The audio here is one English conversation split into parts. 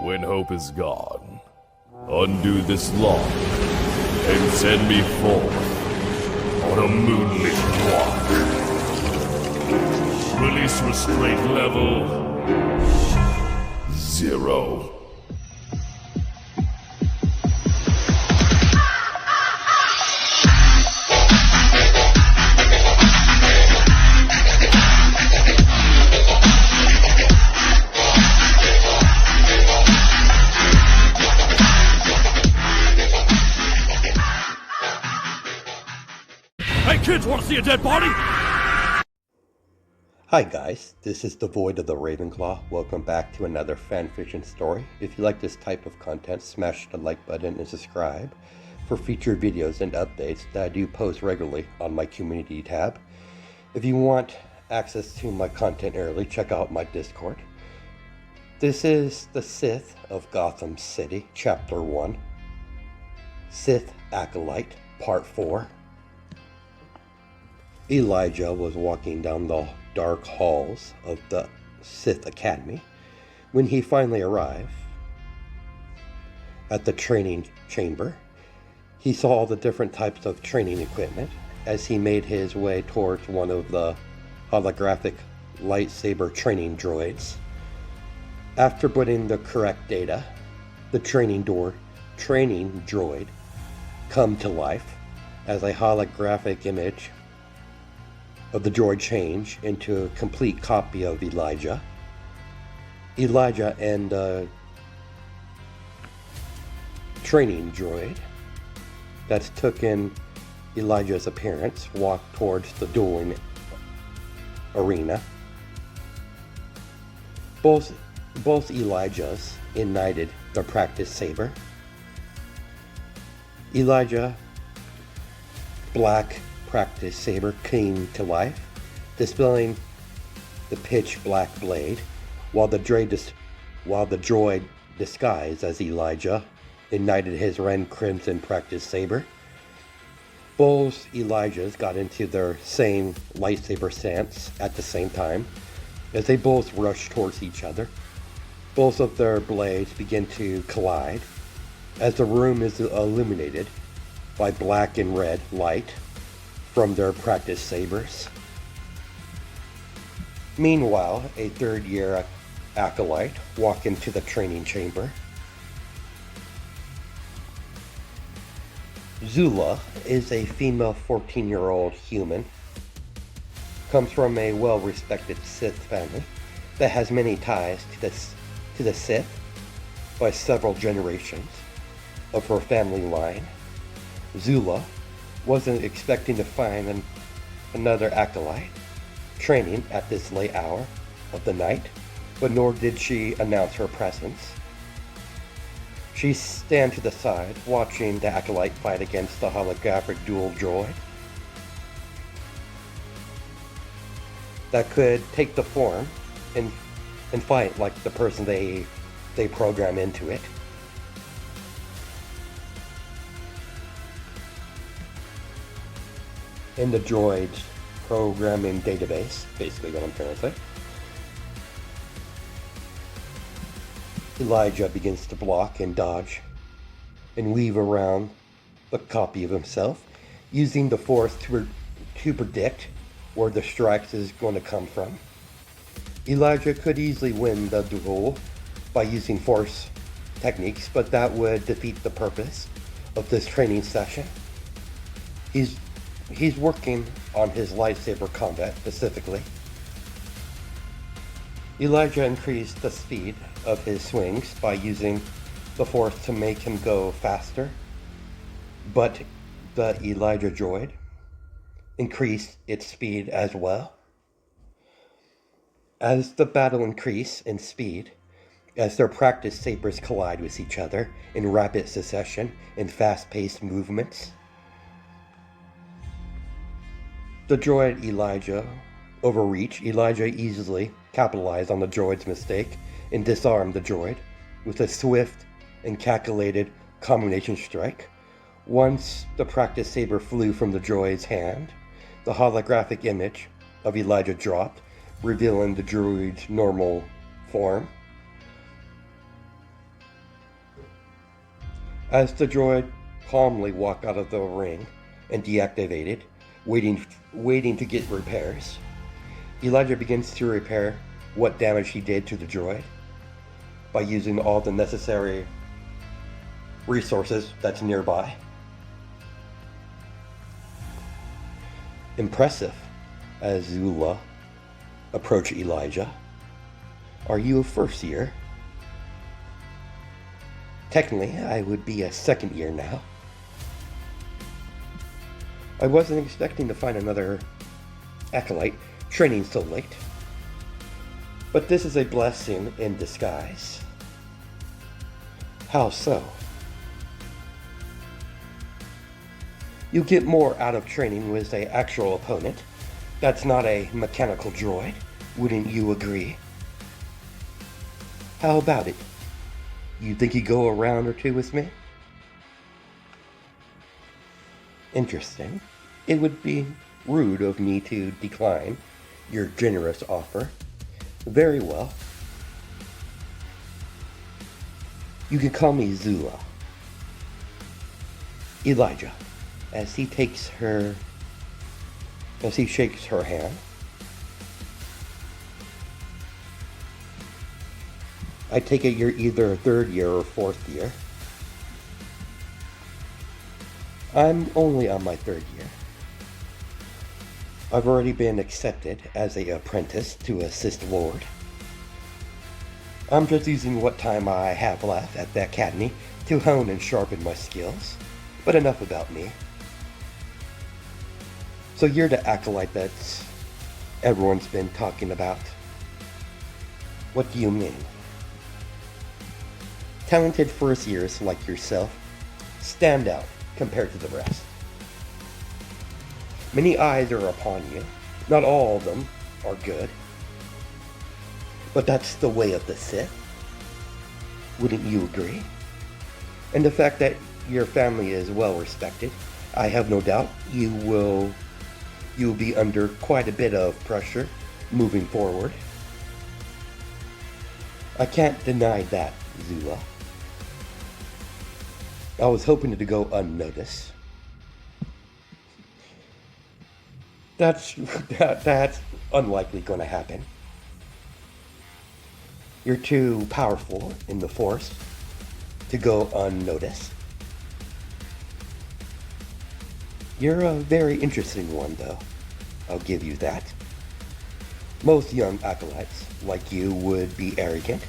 When hope is gone, undo this lock and send me forth on a moonlit walk. Release restraint level 0. Hey kids, wanna see a dead body? Hi guys, this is the Void of the Ravenclaw. Welcome back to another fanfiction story. If you like this type of content, smash the like button and subscribe for future videos and updates that I do post regularly on my community tab. If you want access to my content early, check out my Discord. This is the Sith of Gotham City, Chapter 1, Sith Acolyte, Part 4. Elijah was walking down the dark halls of the Sith Academy when he finally arrived at the training chamber. He saw all the different types of training equipment as he made his way towards one of the holographic lightsaber training droids. After putting the correct data, the training droid come to life as a holographic image of the droid change into a complete copy of Elijah. Elijah and the training droid that took in Elijah's appearance walked towards the dueling arena. Both Elijahs ignited their practice saber. Elijah black practice saber came to life, displaying the pitch black blade, while the droid disguised as Elijah ignited his red crimson practice saber. Both Elijahs got into their same lightsaber stance at the same time as they both rushed towards each other. Both of their blades begin to collide as the room is illuminated by black and red light from their practice sabers. Meanwhile, a third-year acolyte walked into the training chamber. Zula is a female 14-year-old human. Comes from a well-respected Sith family that has many ties to the Sith by several generations of her family line. Zula wasn't expecting to find another acolyte training at this late hour of the night, but nor did she announce her presence. She stands to the side, watching the acolyte fight against the holographic dual droid that could take the form and fight like the person they program into it. In the droid's programming database, basically what I'm trying to say. Elijah begins to block and dodge and weave around the copy of himself, using the Force to predict where the strikes is going to come from. Elijah could easily win the duel by using Force techniques, but that would defeat the purpose of this training session. He's working on his lightsaber combat specifically. Elijah increased the speed of his swings by using the Force to make him go faster, but the Elijah droid increased its speed as well. As the battle increased in speed, as their practice sabers collide with each other in rapid succession and fast-paced movements, the droid Elijah overreached. Elijah easily capitalized on the droid's mistake and disarmed the droid with a swift and calculated combination strike. Once the practice saber flew from the droid's hand, the holographic image of Elijah dropped, revealing the droid's normal form. As the droid calmly walked out of the ring and deactivated, waiting to get repairs, Elijah begins to repair what damage he did to the droid by using all the necessary resources that's nearby. Impressive, as Zula approached Elijah. Are you a first year? Technically, I would be a second year now. I wasn't expecting to find another acolyte training so late, but this is a blessing in disguise. How so? You get more out of training with an actual opponent that's not a mechanical droid, wouldn't you agree? How about it? You think you'd go a round or two with me? Interesting. It would be rude of me to decline your generous offer. Very well. You can call me Zula. Elijah, as he shakes her hand. I take it you're either a third year or fourth year. I'm only on my third year. I've already been accepted as an apprentice to a Sith Lord. I'm just using what time I have left at the academy to hone and sharpen my skills. But enough about me. So you're the acolyte that everyone's been talking about. What do you mean? Talented first years like yourself stand out compared to the rest. Many eyes are upon you. Not all of them are good. But that's the way of the Sith. Wouldn't you agree? And the fact that your family is well respected, I have no doubt you will be under quite a bit of pressure moving forward. I can't deny that, Zula. I was hoping to go unnoticed. That's unlikely going to happen. You're too powerful in the Force to go unnoticed. You're a very interesting one, though. I'll give you that. Most young acolytes like you would be arrogant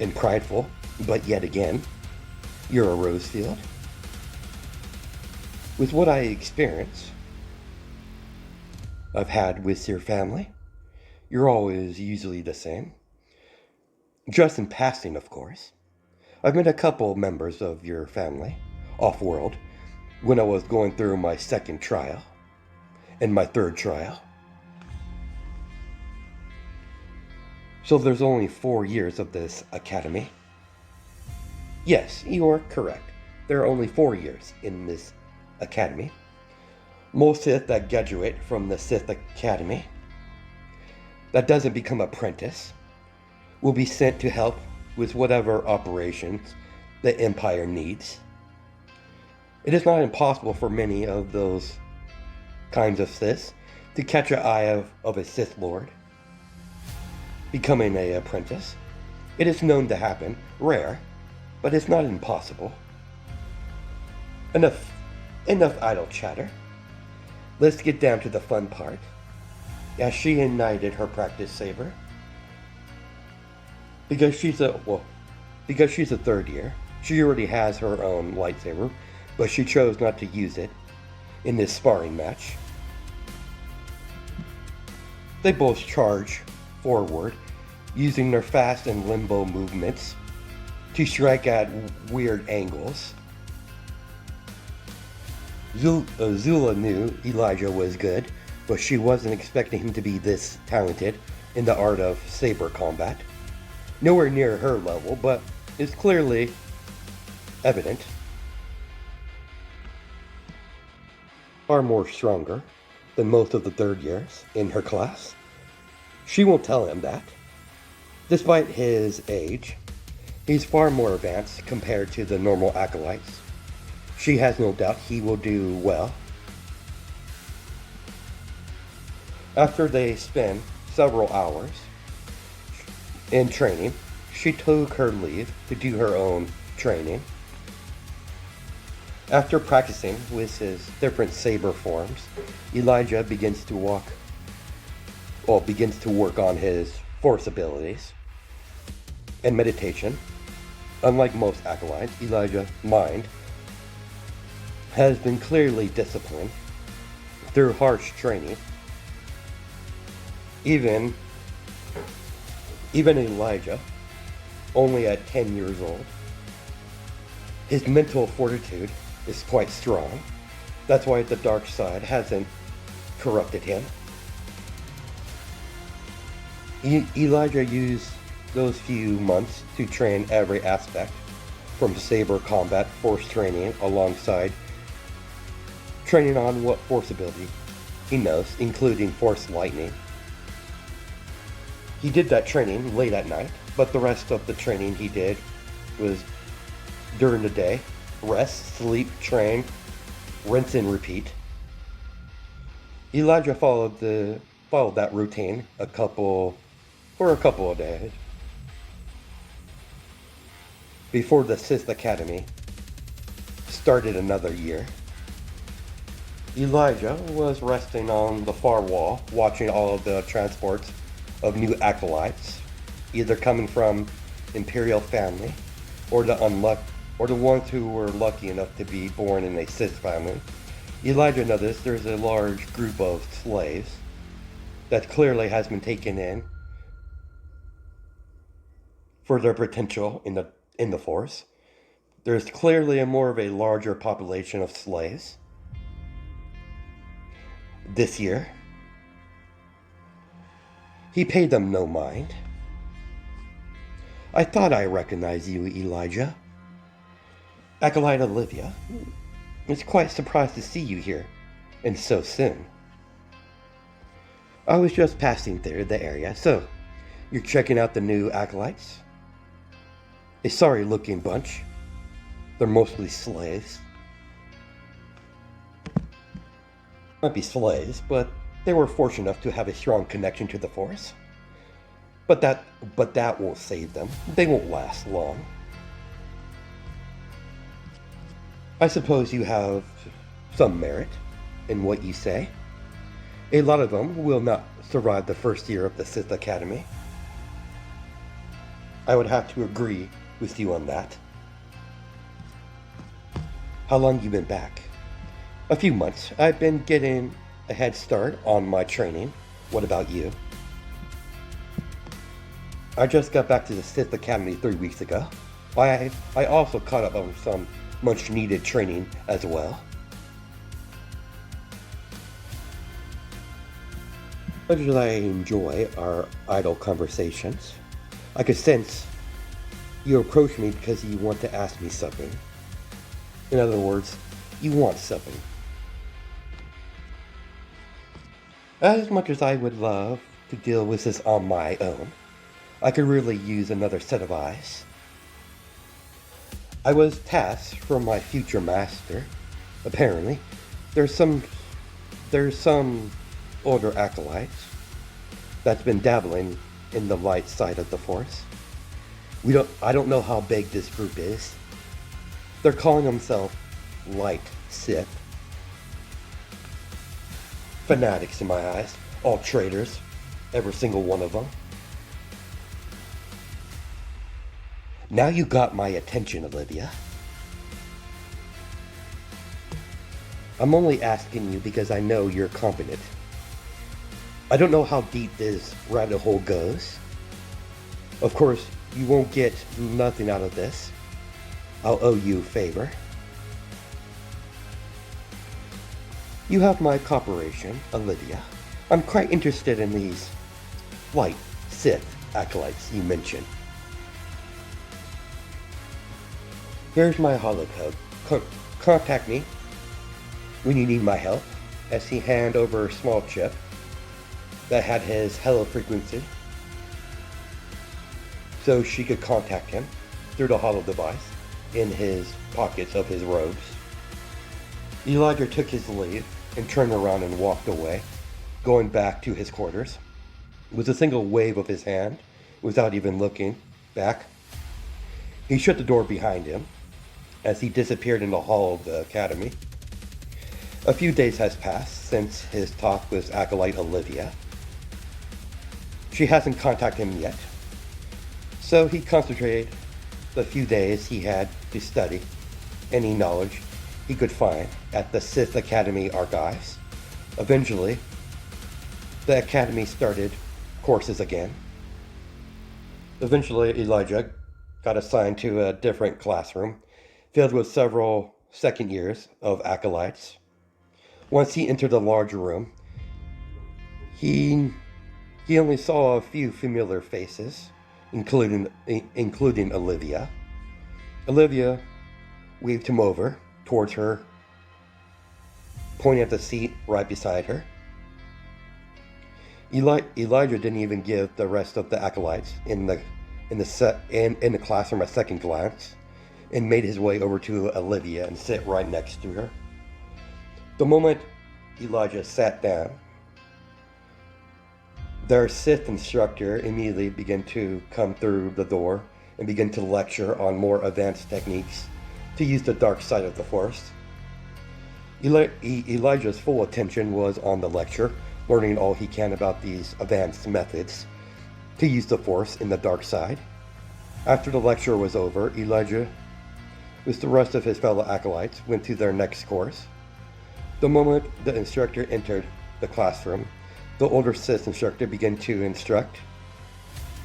and prideful, but yet again, you're a Rosefield. With what I experience, I've had with your family, you're always usually the same. Just in passing, of course. I've met a couple members of your family, off-world, when I was going through my second trial and my third trial. So there's only 4 years of this academy. Yes, you are correct. There are only 4 years in this academy. Most Sith that graduate from the Sith Academy that doesn't become apprentice will be sent to help with whatever operations the Empire needs. It is not impossible for many of those kinds of Siths to catch an eye of a Sith Lord becoming an apprentice. It is known to happen, rare, but it's not impossible. Enough idle chatter. Let's get down to the fun part. As she ignited her practice saber, because she's a third year, she already has her own lightsaber, but she chose not to use it in this sparring match. They both charge forward, using their fast and limbo movements to strike at weird angles. Zula knew Elijah was good, but she wasn't expecting him to be this talented in the art of saber combat. Nowhere near her level, but it's clearly evident. Far more stronger than most of the third years in her class. She won't tell him that. Despite his age, he's far more advanced compared to the normal acolytes. She has no doubt he will do well. After they spend several hours in training, she took her leave to do her own training. After practicing with his different saber forms, Elijah begins to work on his force abilities and meditation. Unlike most acolytes, Elijah's mind has been clearly disciplined through harsh training. Even Elijah, only at 10 years old, his mental fortitude is quite strong. That's why the dark side hasn't corrupted him. Elijah used those few months to train every aspect, from saber combat, force training, alongside training on what force ability he knows, including force lightning. He did that training late at night, but the rest of the training he did was during the day. Rest, sleep, train, rinse and repeat. Elijah followed that routine for a couple of days before the Sith Academy started another year. Elijah was resting on the far wall, watching all of the transports of new acolytes, either coming from Imperial family or the ones who were lucky enough to be born in a Sith family. Elijah noticed there's a large group of slaves that clearly has been taken in for their potential in the Force. There's clearly more of a larger population of slaves this year. He paid them no mind. I thought I recognized you, Elijah. Acolyte Olivia. It's quite surprised to see you here, and so soon. I was just passing through the area, so you're checking out the new acolytes? A sorry-looking bunch. They're mostly slaves. Might be slaves, but they were fortunate enough to have a strong connection to the Force. But that won't save them. They won't last long. I suppose you have some merit in what you say. A lot of them will not survive the first year of the Sith Academy. I would have to agree with you on that. How long you been back? A few months. I've been getting a head start on my training. What about you? I just got back to the Sith Academy 3 weeks ago. I also caught up on some much needed training as well. Much as I enjoy our idle conversations, I could sense you approach me because you want to ask me something. In other words, you want something. As much as I would love to deal with this on my own, I could really use another set of eyes. I was tasked from my future master. Apparently, there's some older acolytes that's been dabbling in the light side of the Force. I don't know how big this group is. They're calling themselves light Sith. Fanatics in my eyes, all traitors, every single one of them. Now you got my attention, Olivia. I'm only asking you because I know you're competent. I don't know how deep this rabbit hole goes. Of course, you won't get nothing out of this. I'll owe you a favor. You have my cooperation, Olivia. I'm quite interested in these light Sith acolytes you mentioned. Here's my holocode. Contact me when you need my help, as he handed over a small chip that had his hello frequency, so she could contact him through the holo device in his pockets of his robes. Elijah took his leave and turned around and walked away, going back to his quarters. With a single wave of his hand, without even looking back, he shut the door behind him as he disappeared in the hall of the academy. A few days has passed since his talk with acolyte Olivia. She hasn't contacted him yet, so he concentrated the few days he had to study any knowledge he could find at the Sith Academy archives. Eventually, the academy started courses again. Eventually, Elijah got assigned to a different classroom filled with several second years of acolytes. Once he entered the large room, he only saw a few familiar faces, including Olivia. Olivia waved him over towards her, pointing at the seat right beside her. Elijah didn't even give the rest of the acolytes in the classroom a second glance, and made his way over to Olivia and sit right next to her. The moment Elijah sat down, their Sith instructor immediately began to come through the door and begin to lecture on more advanced techniques to use the dark side of the Force. Elijah's full attention was on the lecture, learning all he can about these advanced methods to use the Force in the dark side. After the lecture was over, Elijah, with the rest of his fellow acolytes, went to their next course. The moment the instructor entered the classroom, the older Sith instructor began to instruct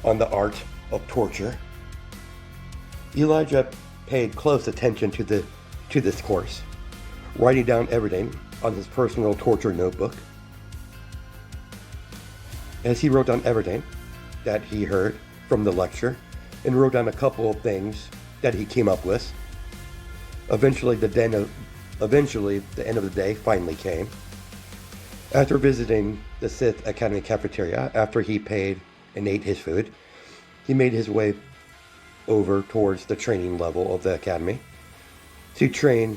on the art of torture. Elijah paid close attention to this course, writing down everything on his personal torture notebook. As he wrote down everything that he heard from the lecture, and wrote down a couple of things that he came up with, eventually the end of the day finally came. After visiting the Sith Academy cafeteria, after he paid and ate his food, he made his way over towards the training level of the academy to train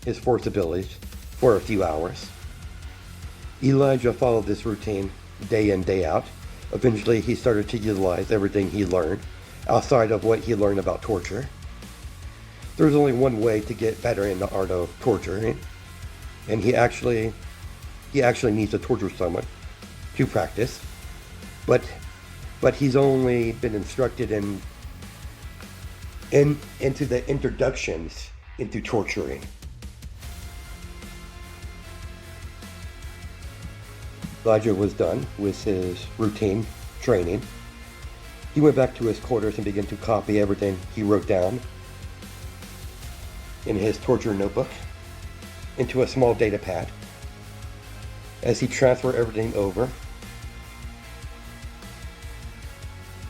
his Force abilities for a few hours. Elijah followed this routine day in, day out. Eventually, he started to utilize everything he learned outside of what he learned about torture. There's only one way to get better in the art of torture, and he actually needs to torture someone to practice. But he's only been instructed into the introductions into torturing. Elijah was done with his routine training. He went back to his quarters and began to copy everything he wrote down in his torture notebook into a small data pad. As he transferred everything over,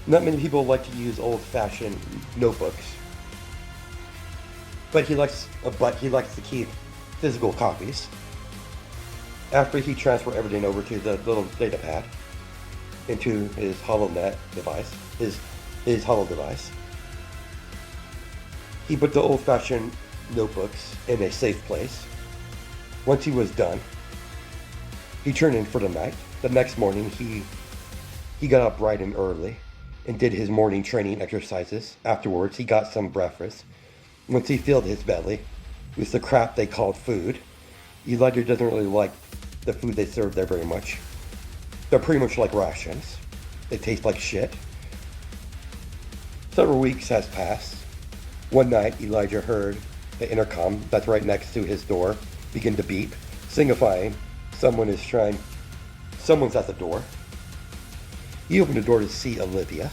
not many people like to use old-fashioned notebooks, but he likes to keep physical copies. After he transferred everything over to the little data pad into his HoloNet device, his Holo device, he put the old-fashioned notebooks in a safe place. Once he was done, he turned in for the night. The next morning, he got up bright and early and did his morning training exercises. Afterwards, he got some breakfast. Once he filled his belly with the crap they called food, Elijah doesn't really like the food they serve there very much. They're pretty much like rations. They taste like shit. Several weeks has passed. One night, Elijah heard the intercom that's right next to his door begin to beep, signifying someone's at the door. He opened the door to see Olivia.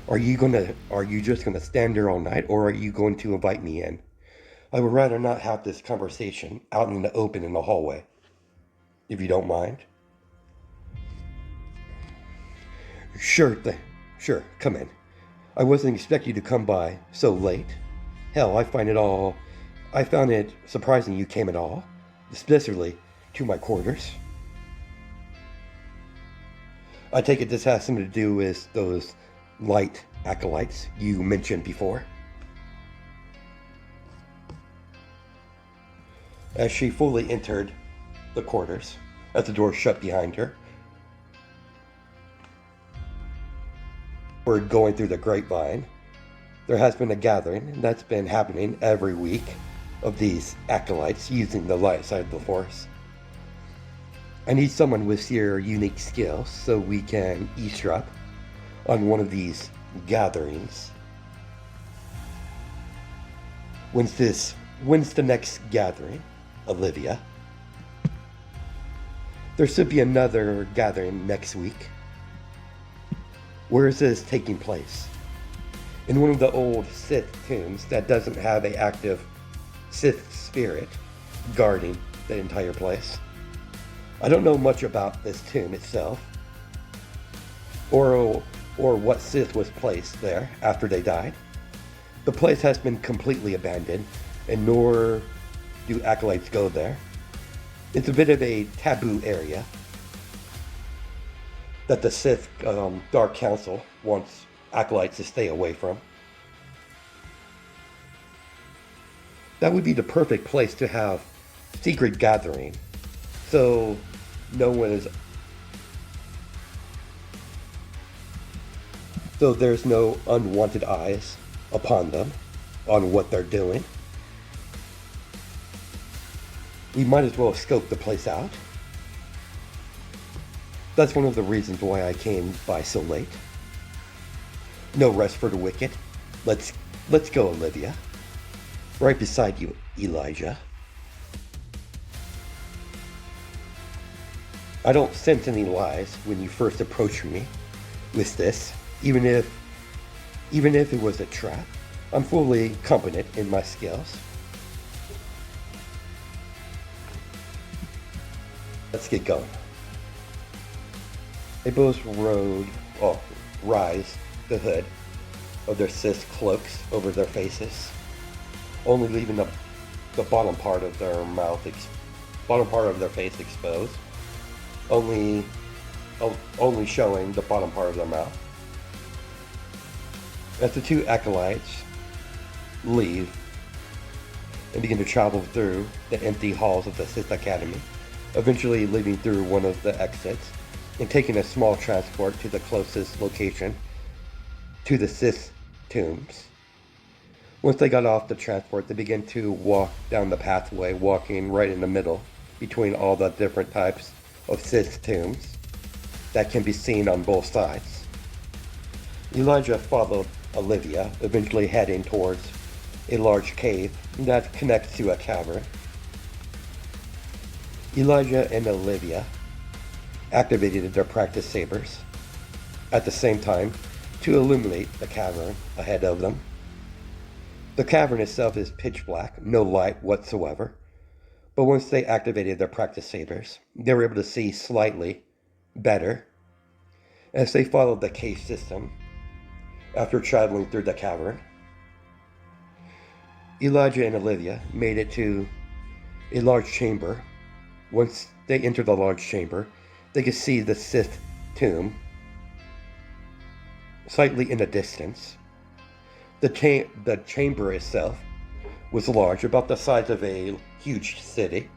Are you just gonna stand there all night, or are you going to invite me in? I would rather not have this conversation out in the open in the hallway, if you don't mind. Sure, come in. I wasn't expecting you to come by so late. Hell, I found it surprising you came at all, especially to my quarters. I take it this has something to do with those light acolytes you mentioned before. As she fully entered the quarters, as the door shut behind her, word going through the grapevine, there has been a gathering that's been happening every week of these acolytes using the light side of the Force. I need someone with your unique skills so we can eavesdrop on one of these gatherings. When's the next gathering, Olivia? There should be another gathering next week. Where is this taking place? In one of the old Sith tombs that doesn't have an active Sith spirit guarding the entire place. I don't know much about this tomb itself, or what Sith was placed there after they died. The place has been completely abandoned, and nor do acolytes go there. It's a bit of a taboo area that the Sith Dark Council wants acolytes to stay away from. That would be the perfect place to have secret gathering, so there's no unwanted eyes upon them on what they're doing. We might as well scope the place out. That's one of the reasons why I came by so late. No rest for the wicked. Let's go, Olivia. Right beside you, Elijah. I don't sense any lies when you first approached me with this, even if it was a trap. I'm fully competent in my skills. Let's get going. They both rise the hood of their Sith cloaks over their faces, only leaving the bottom part of their face exposed, only showing the bottom part of their mouth. As the two acolytes leave and begin to travel through the empty halls of the Sith Academy, eventually leaving through one of the exits and taking a small transport to the closest location to the Sith tombs. Once they got off the transport, they began to walk down the pathway, walking right in the middle between all the different types of Sith tombs that can be seen on both sides. Elijah followed Olivia, eventually heading towards a large cave that connects to a cavern. Elijah and Olivia activated their practice sabers at the same time to illuminate the cavern ahead of them. The cavern itself is pitch black, no light whatsoever, but once they activated their practice sabers, they were able to see slightly better as they followed the cave system after traveling through the cavern. Elijah and Olivia made it to a large chamber. Once they entered the large chamber, they could see the Sith tomb slightly in the distance. The chamber itself was large, about the size of a huge city.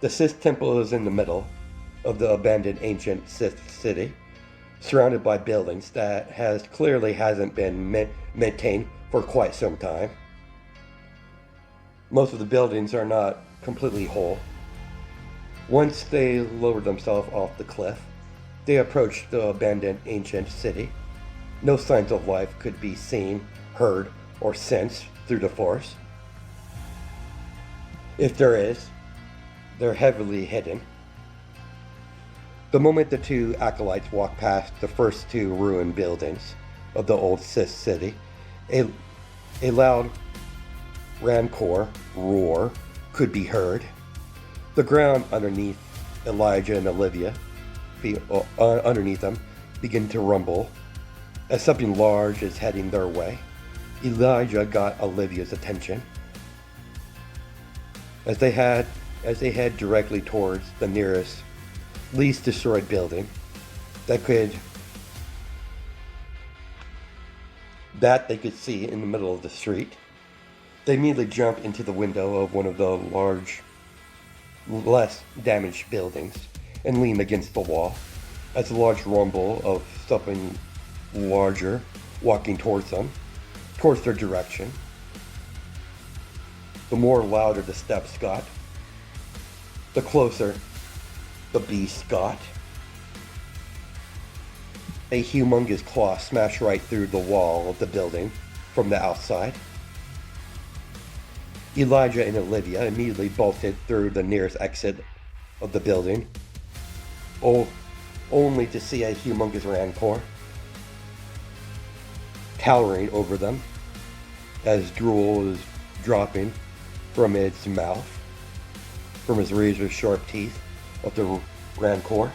The Sith temple is in the middle of the abandoned ancient Sith city, surrounded by buildings that clearly hasn't been maintained for quite some time. Most of the buildings are not completely whole. Once they lowered themselves off the cliff, they approached the abandoned ancient city. No signs of life could be seen, heard, or sensed through the Force. If there is, they're heavily hidden. The moment the two acolytes walked past the first two ruined buildings of the old Sith city, a loud rancor roar could be heard. The ground underneath Elijah and Olivia, underneath them, began to rumble as something large is heading their way. Elijah got Olivia's attention as they head directly towards the nearest, least destroyed building that they could see in the middle of the street. They immediately jump into the window of one of the large less damaged buildings and leaned against the wall as a large rumble of something larger walking towards them, towards their direction. The more louder the steps got, the closer the beast got. A humongous claw smashed right through the wall of the building from the outside. Elijah and Olivia immediately bolted through the nearest exit of the building, only to see a humongous rancor towering over them as drool is dropping from its mouth, from its razor-sharp teeth of the rancor.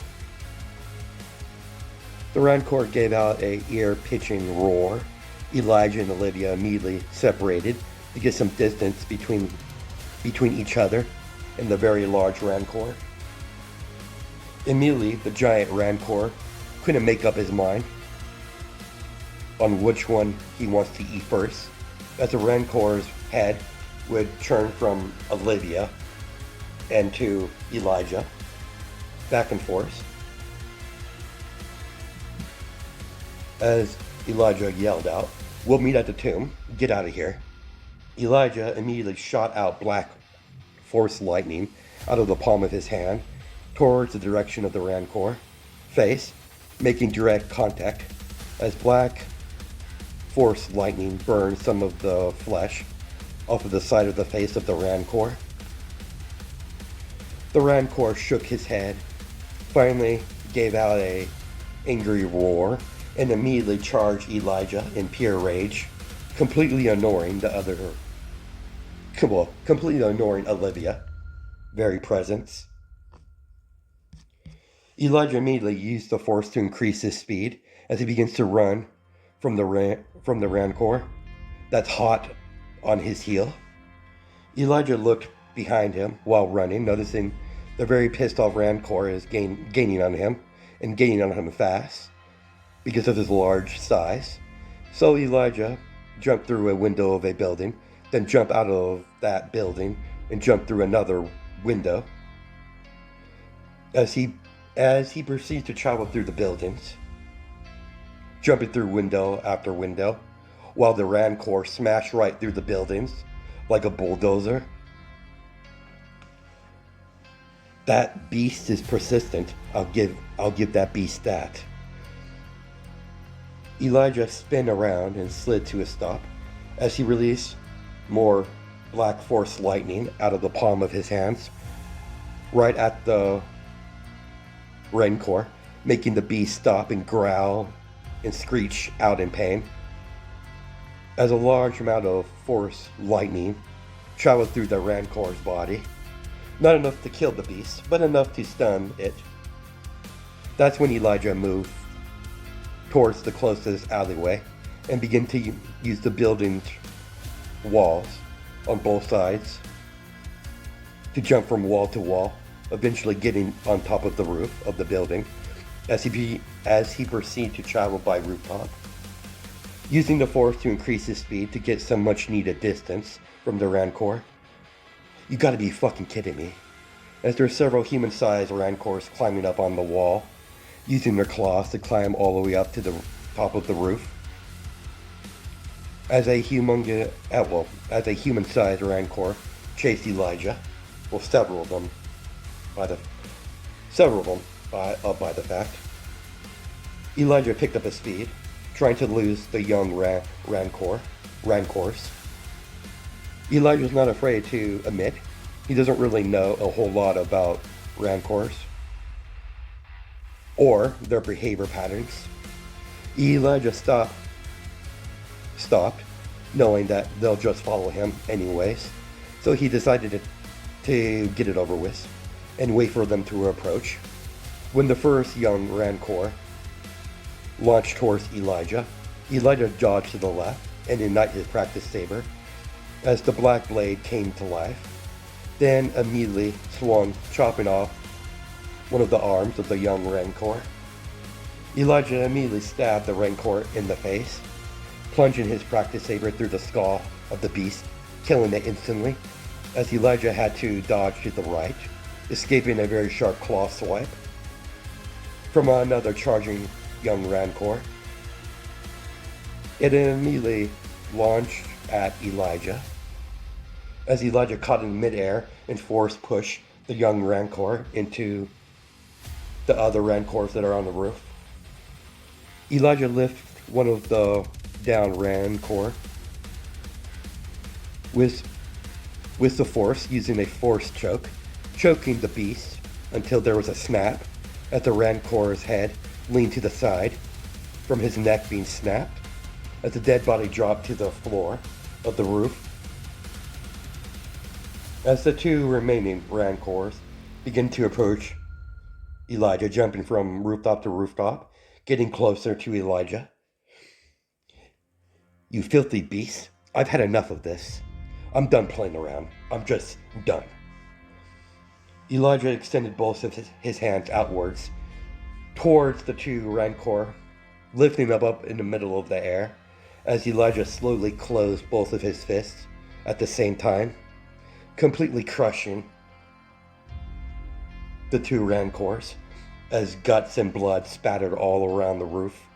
The rancor gave out a ear-pitching roar. Elijah and Olivia immediately separated to get some distance between each other and the very large rancor. Immediately, the giant rancor couldn't make up his mind on which one he wants to eat first, as the rancor's head would turn from Olivia and to Elijah, back and forth. As Elijah yelled out, "We'll meet at the tomb, get out of here." Elijah immediately shot out black force lightning out of the palm of his hand towards the direction of the rancor face, making direct contact as black force lightning burned some of the flesh off of the side of the face of the rancor. The rancor shook his head, finally gave out a angry roar, and immediately charged Elijah in pure rage, completely ignoring Olivia very presence. Elijah immediately used the force to increase his speed as he begins to run from the rancor that's hot on his heel. Elijah looked behind him while running, noticing the very pissed off rancor is gaining on him, and gaining on him fast because of his large size. So Elijah jumped through a window of a building, then jumped out of that building and jumped through another window. As he proceeds to travel through the buildings, jumping through window after window, while the rancor smashed right through the buildings like a bulldozer. That beast is persistent. I'll give that beast that. Elijah spun around and slid to a stop as he released more black force lightning out of the palm of his hands, right at the rancor, making the beast stop and growl and screech out in pain. As a large amount of force lightning traveled through the rancor's body, not enough to kill the beast, but enough to stun it. That's when Elijah moved towards the closest alleyway and began to use the building's walls on both sides to jump from wall to wall, eventually getting on top of the roof of the building as he proceeded to travel by rooftop, using the force to increase his speed to get some much needed distance from the rancor. You gotta be fucking kidding me. As there are several human-sized rancors climbing up on the wall, using their claws to climb all the way up to the top of the roof. As a human-sized rancor chased Elijah, well, several of them by the fact. Elijah picked up his speed, trying to lose the young rancors. Elijah's not afraid to admit he doesn't really know a whole lot about rancors or their behavior patterns. Elijah stopped, knowing that they'll just follow him anyways, so he decided to get it over with and wait for them to approach. When the first young rancor launched towards Elijah dodged to the left and ignited his practice saber as the black blade came to life, then immediately swung, chopping off one of the arms of the young rancor. Elijah immediately stabbed the rancor in the face, plunging his practice saber through the skull of the beast, killing it instantly, as Elijah had to dodge to the right escaping a very sharp claw swipe from another charging young Rancor. It immediately launched at Elijah, as Elijah caught in midair and force pushed the young Rancor into the other Rancors that are on the roof. Elijah lifted one of the down Rancor with the force, using a force choke, choking the beast until there was a snap as the Rancor's head leaned to the side from his neck being snapped, as the dead body dropped to the floor of the roof. As the two remaining Rancors begin to approach Elijah, jumping from rooftop to rooftop, getting closer to Elijah. "You filthy beast, I've had enough of this. I'm done playing around. I'm just done." Elijah extended both of his hands outwards towards the two Rancor, lifting them up in the middle of the air, as Elijah slowly closed both of his fists at the same time, completely crushing the two Rancors, as guts and blood spattered all around the roof.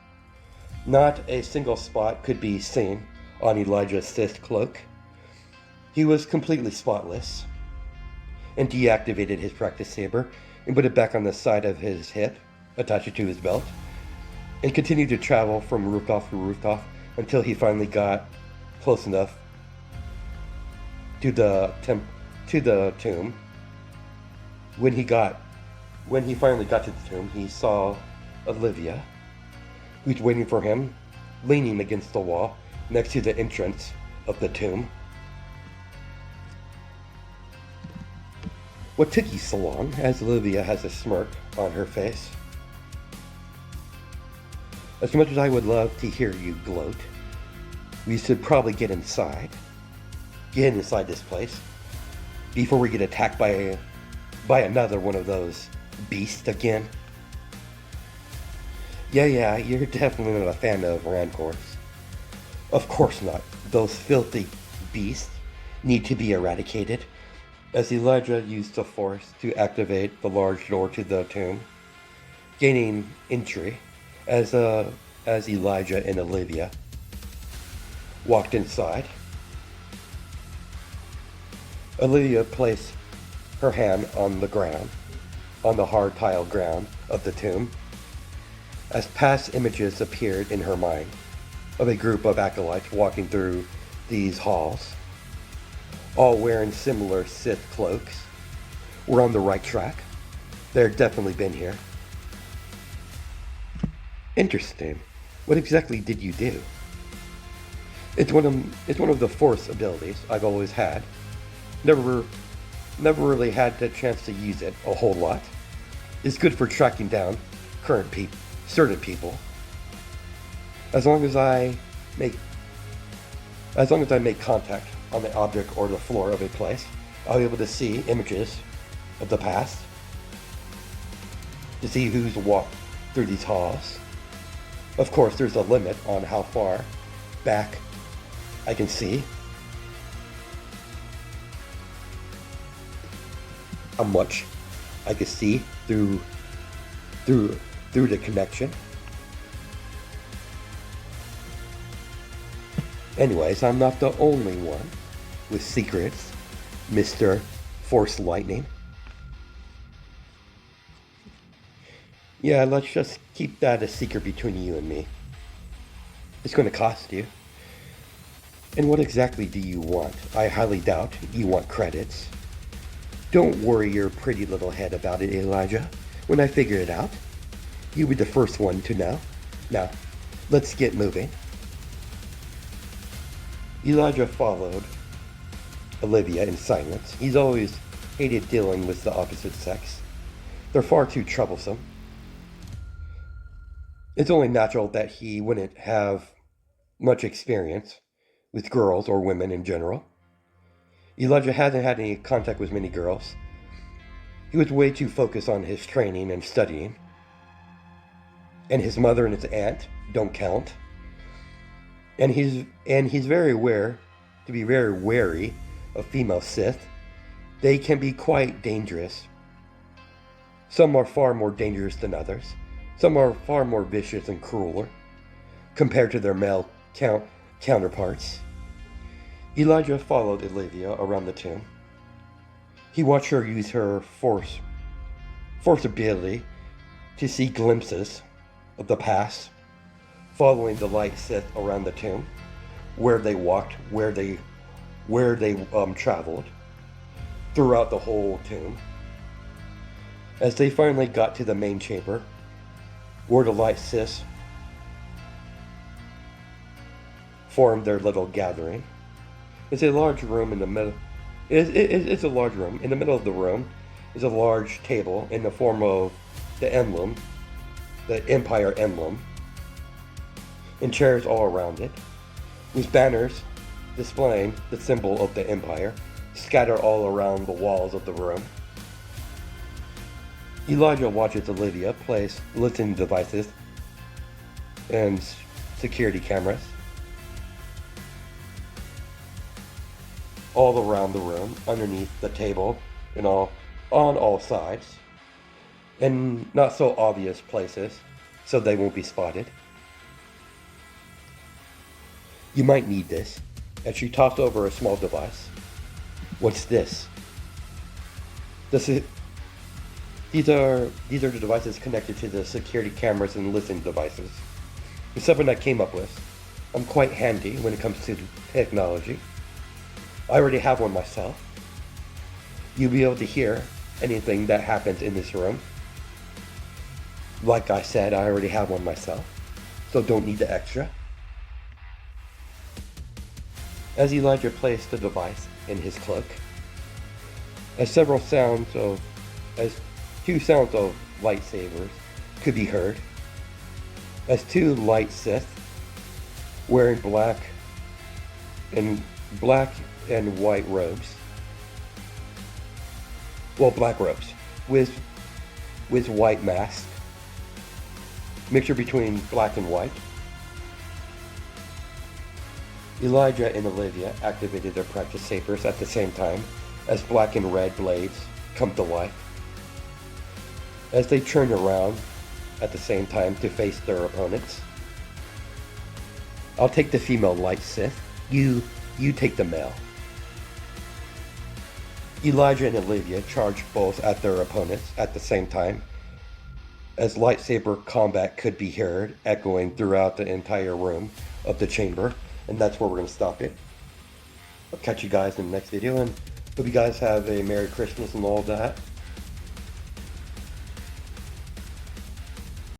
Not a single spot could be seen on Elijah's Sith cloak. He was completely spotless, and deactivated his practice saber and put it back on the side of his hip, attached it to his belt, and continued to travel from rooftop to rooftop until he finally got close enough to the tomb. When he finally got to the tomb, he saw Olivia, who's waiting for him, leaning against the wall next to the entrance of the tomb. "What took you so long?" as Olivia has a smirk on her face. "As much as I would love to hear you gloat, we should probably get inside this place before we get attacked by another one of those beasts again." Yeah, you're definitely not a fan of Rancors. "Of course not. Those filthy beasts need to be eradicated," as Elijah used the force to activate the large door to the tomb, gaining entry as Elijah and Olivia walked inside. Olivia placed her hand on the ground, on the hard tile ground of the tomb, as past images appeared in her mind of a group of acolytes walking through these halls, all wearing similar Sith cloaks. We're on the right track. They've definitely been here. "Interesting. What exactly did you do?" It's one of the Force abilities I've always had. Never really had the chance to use it a whole lot. It's good for tracking down certain people. As long as I make contact on the object or the floor of a place, I'll be able to see images of the past, to see who's walked through these halls. Of course, there's a limit on how far back I can see, how much I can see through the connection. Anyways, I'm not the only one with secrets, Mr. Force Lightning. Yeah, let's just keep that a secret between you and me. It's going to cost you. And what exactly do you want? I highly doubt you want credits. Don't worry your pretty little head about it, Elijah. When I figure it out, you'll be the first one to know. Now, let's get moving. Elijah followed Olivia in silence. He's always hated dealing with the opposite sex. They're far too troublesome. It's only natural that he wouldn't have much experience with girls or women in general. Elijah hasn't had any contact with many girls. He was way too focused on his training and studying. And his mother and his aunt don't count. And he's very very wary of female Sith. They can be quite dangerous Some are far more dangerous than others. Some are far more vicious and crueler compared to their male counterparts. Elijah followed Olivia around the tomb. He watched her use her force ability to see glimpses of the past, following the light sith around the tomb, where they walked, where they traveled throughout the whole tomb. As they finally got to the main chamber, where the light sith formed their little gathering. It's a large room in the middle. It's a large room. In the middle of the room is a large table in the form of the emblem, the Empire emblem, and chairs all around it, with banners displaying the symbol of the Empire scattered all around the walls of the room. Elijah watches Olivia place listening devices and security cameras all around the room, underneath the table, and on all sides, and not so obvious places, so they won't be spotted. You might need this. As she tossed over a small device. What's this? These are the devices connected to the security cameras and listening devices. It's something I came up with. I'm quite handy when it comes to technology. I already have one myself. You'll be able to hear anything that happens in this room. Like I said, I already have one myself, so don't need the extra. As Elijah placed the device in his cloak, as two sounds of lightsabers could be heard, as two light Sith wearing black and white robes, black robes with white masks, mixture between black and white. Elijah and Olivia activated their practice sabers at the same time as black and red blades come to life. As they turn around at the same time to face their opponents. I'll take the female light Sith. You take the male. Elijah and Olivia charge both at their opponents at the same time, as lightsaber combat could be heard echoing throughout the entire room of the chamber, and that's where we're going to stop it. I'll catch you guys in the next video, and hope you guys have a Merry Christmas and all that.